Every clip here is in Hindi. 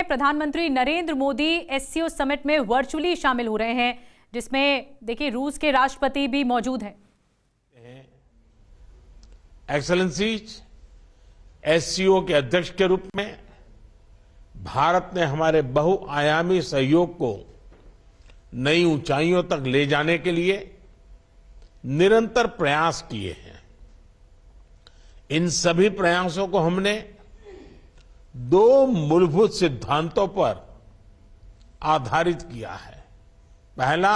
प्रधानमंत्री नरेंद्र मोदी एससीओ समिट में वर्चुअली शामिल हो रहे हैं, जिसमें देखिए रूस के राष्ट्रपति भी मौजूद हैं। एक्सेलेंसीज, एससीओ के अध्यक्ष के रूप में भारत ने हमारे बहुआयामी सहयोग को नई ऊंचाइयों तक ले जाने के लिए निरंतर प्रयास किए हैं। इन सभी प्रयासों को हमने दो मूलभूत सिद्धांतों पर आधारित किया है। पहला,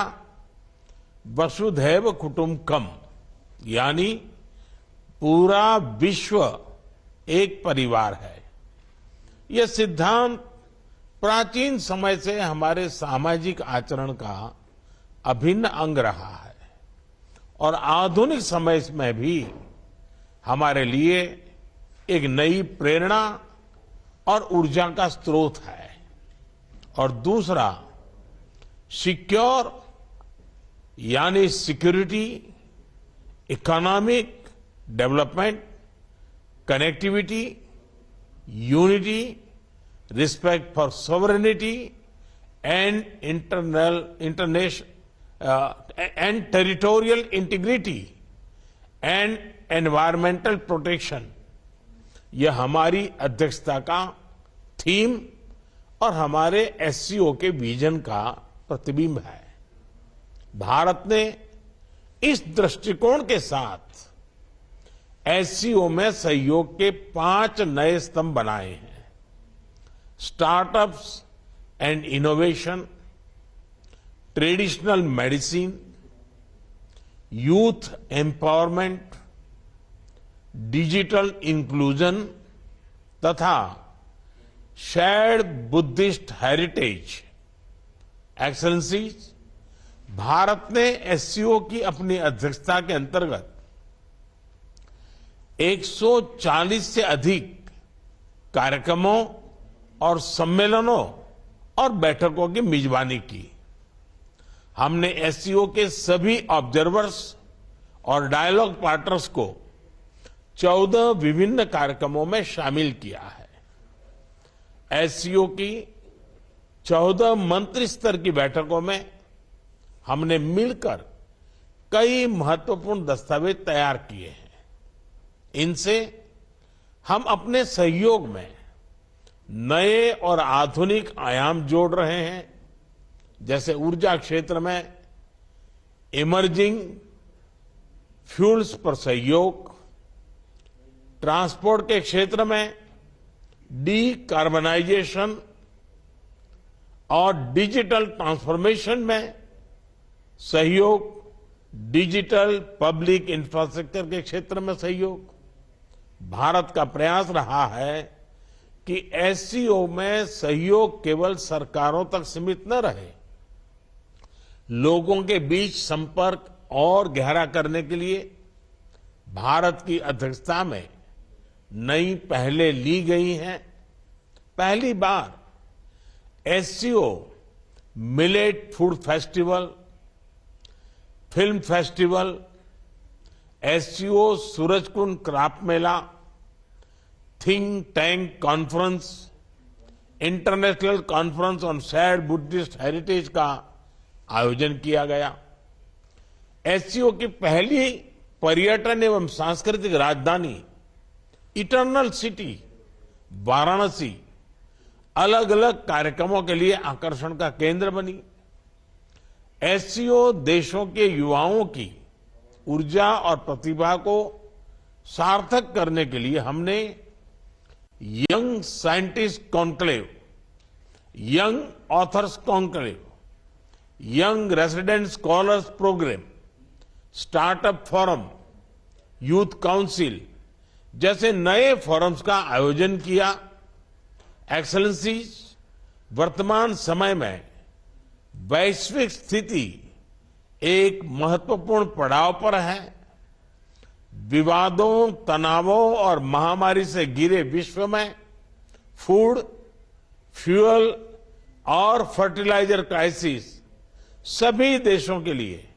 वसुधैव कुटुंबकम, यानी पूरा विश्व एक परिवार है। यह सिद्धांत प्राचीन समय से हमारे सामाजिक आचरण का अभिन्न अंग रहा है और आधुनिक समय में भी हमारे लिए एक नई प्रेरणा और ऊर्जा का स्रोत है। और दूसरा, सिक्योर यानी security, economic development, connectivity, unity, respect for sovereignty and and territorial integrity and environmental protection, यह हमारी अध्यक्षता का थीम और हमारे एससीओ के विजन का प्रतिबिंब है। भारत ने इस दृष्टिकोण के साथ एससीओ में सहयोग के 5 नए स्तंभ बनाए हैं। Startups and innovation, traditional medicine, youth empowerment, digital inclusion तथा shared Buddhist heritage. Excellencies, Bharat ने एससीओ की अपनी अध्यक्षता के अंतर्गत 140 से अधिक कार्यक्रमों और सम्मेलनों और बैठकों की मेजबानी की। हमने एससीओ के सभी ऑब्जर्वर्स और डायलॉग पार्टनर्स को 14 विभिन्न कार्यक्रमों में शामिल किया है। एससीओ की 14 मंत्री स्तर की बैठकों में हमने मिलकर कई महत्वपूर्ण दस्तावेज तैयार किए हैं। इनसे हम अपने सहयोग में नए और आधुनिक आयाम जोड़ रहे हैं, जैसे ऊर्जा क्षेत्र में इमर्जिंग फ्यूल्स पर सहयोग, ट्रांसपोर्ट के क्षेत्र में डीकार्बनाइजेशन और डिजिटल ट्रांसफॉर्मेशन में सहयोग, डिजिटल पब्लिक इंफ्रास्ट्रक्चर के क्षेत्र में सहयोग। भारत का प्रयास रहा है कि एससीओ में सहयोग केवल सरकारों तक सीमित न रहे, लोगों के बीच संपर्क और गहरा करने के लिए भारत की अध्यक्षता में नई पहलें ली गई हैं। पहली बार SCO millet food festival, film festival, SCO Surajkund craft Mela, think tank conference, international conference on shared Buddhist heritage का आयोजन किया गया। एससीओ की पहली पर्यटन एवं सांस्कृतिक राजधानी इटर्नल सिटी वाराणसी अलग अलग कार्यक्रमों के लिए आकर्षण का केंद्र बनी। एससीओ देशों के युवाओं की ऊर्जा और प्रतिभा को सार्थक करने के लिए हमने young scientist conclave, young authors conclave, young resident scholars programme, startup forum, youth council जैसे नए फोरम्स का आयोजन किया। एक्सेलेंसीज, वर्तमान समय में वैश्विक स्थिति एक महत्वपूर्ण पड़ाव पर है। विवादों, तनावों और महामारी से घिरे विश्व में फूड, फ्यूल और फर्टिलाइजर क्राइसिस सभी देशों के लिए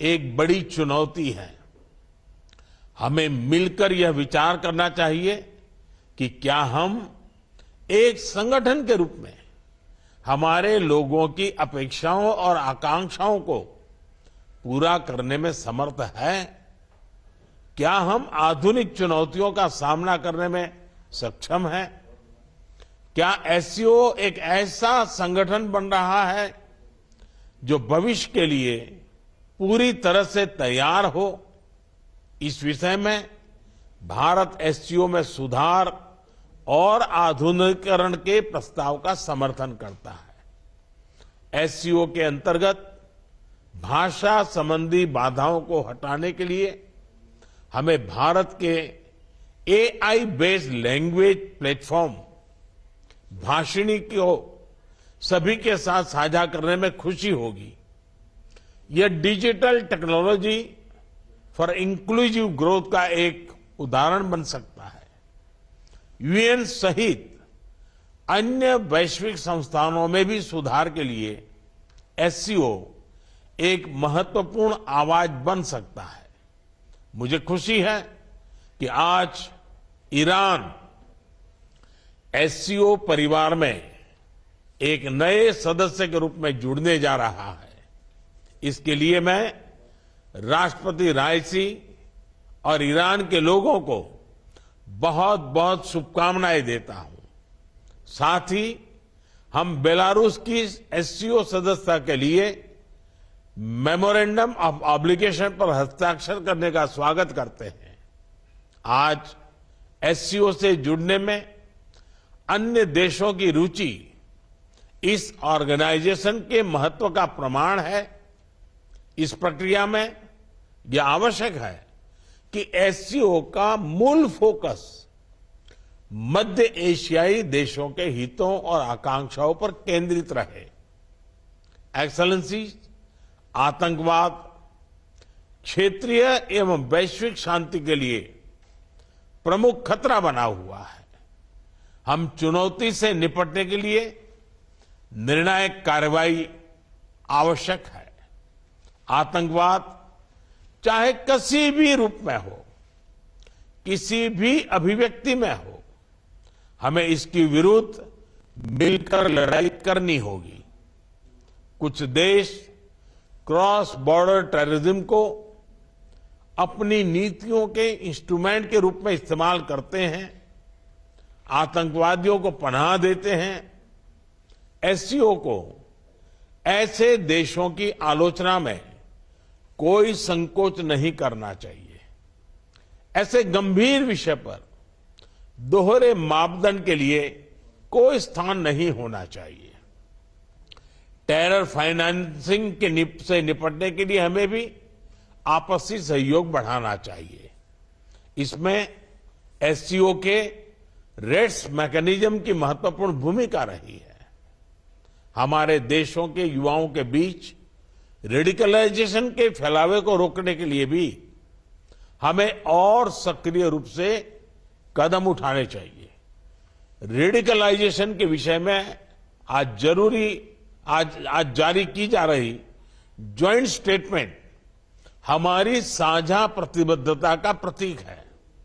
एक बड़ी चुनौती है। हमें मिलकर यह विचार करना चाहिए कि क्या हम एक संगठन के रूप में हमारे लोगों की अपेक्षाओं और आकांक्षाओं को पूरा करने में समर्थ है? क्या हम आधुनिक चुनौतियों का सामना करने में सक्षम हैं? क्या एससीओ एक ऐसा संगठन बन रहा है जो भविष्य के लिए पूरी तरह से तैयार हो? इस विषय में भारत एससीओ में सुधार और आधुनिकीकरण के प्रस्ताव का समर्थन करता है। एससीओ के अंतर्गत भाषा संबंधी बाधाओं को हटाने के लिए हमें भारत के AI based language platform Bhashini को सभी के साथ साझा करने में खुशी होगी। यह digital technology for inclusive growth का एक उदाहरण बन सकता है। यूएन सहित अन्य वैश्विक संस्थानों में भी सुधार के लिए एससीओ एक महत्वपूर्ण आवाज बन सकता है। मुझे खुशी है कि आज ईरान एससीओ परिवार में एक नए सदस्य के रूप में जुड़ने जा रहा है। इसके लिए मैं राष्ट्रपति राइसी और ईरान के लोगों को बहुत बहुत शुभकामनाएं देता हूं। साथ ही हम बेलारूस की एससीओ सदस्यता के लिए मेमोरेंडम ऑफ ऑब्लिगेशन पर हस्ताक्षर करने का स्वागत करते हैं। आज एससीओ से जुड़ने में अन्य देशों की रुचि इस ऑर्गेनाइजेशन के महत्व का प्रमाण है। इस प्रक्रिया में यह आवश्यक है कि एससीओ का मूल फोकस मध्य एशियाई देशों के हितों और आकांक्षाओं पर केंद्रित रहे। एक्सेलेंसी, आतंकवाद क्षेत्रीय एवं वैश्विक शांति के लिए प्रमुख खतरा बना हुआ है। हम चुनौती से निपटने के लिए निर्णायक कार्रवाई आवश्यक है। आतंकवाद चाहे किसी भी रूप में हो, किसी भी अभिव्यक्ति में हो, हमें इसके विरुद्ध मिलकर लड़ाई करनी होगी। कुछ देश क्रॉस बॉर्डर टेररिज्म को अपनी नीतियों के इंस्ट्रूमेंट के रूप में इस्तेमाल करते हैं, आतंकवादियों को पनाह देते हैं। एससीओ को ऐसे देशों की आलोचना में कोई संकोच नहीं करना चाहिए। ऐसे गंभीर विषय पर दोहरे मापदंड के लिए कोई स्थान नहीं होना चाहिए। टेरर फाइनेंसिंग से निपटने के लिए हमें भी आपसी सहयोग बढ़ाना चाहिए। इसमें एससीओ के रेड्स मैकेनिज्म की महत्वपूर्ण भूमिका रही है। हमारे देशों के युवाओं के बीच रेडिकलाइजेशन के फैलावे को रोकने के लिए भी हमें और सक्रिय रूप से कदम उठाने चाहिए। रेडिकलाइजेशन के विषय में आज जारी की जा रही ज्वाइंट स्टेटमेंट हमारी साझा प्रतिबद्धता का प्रतीक है।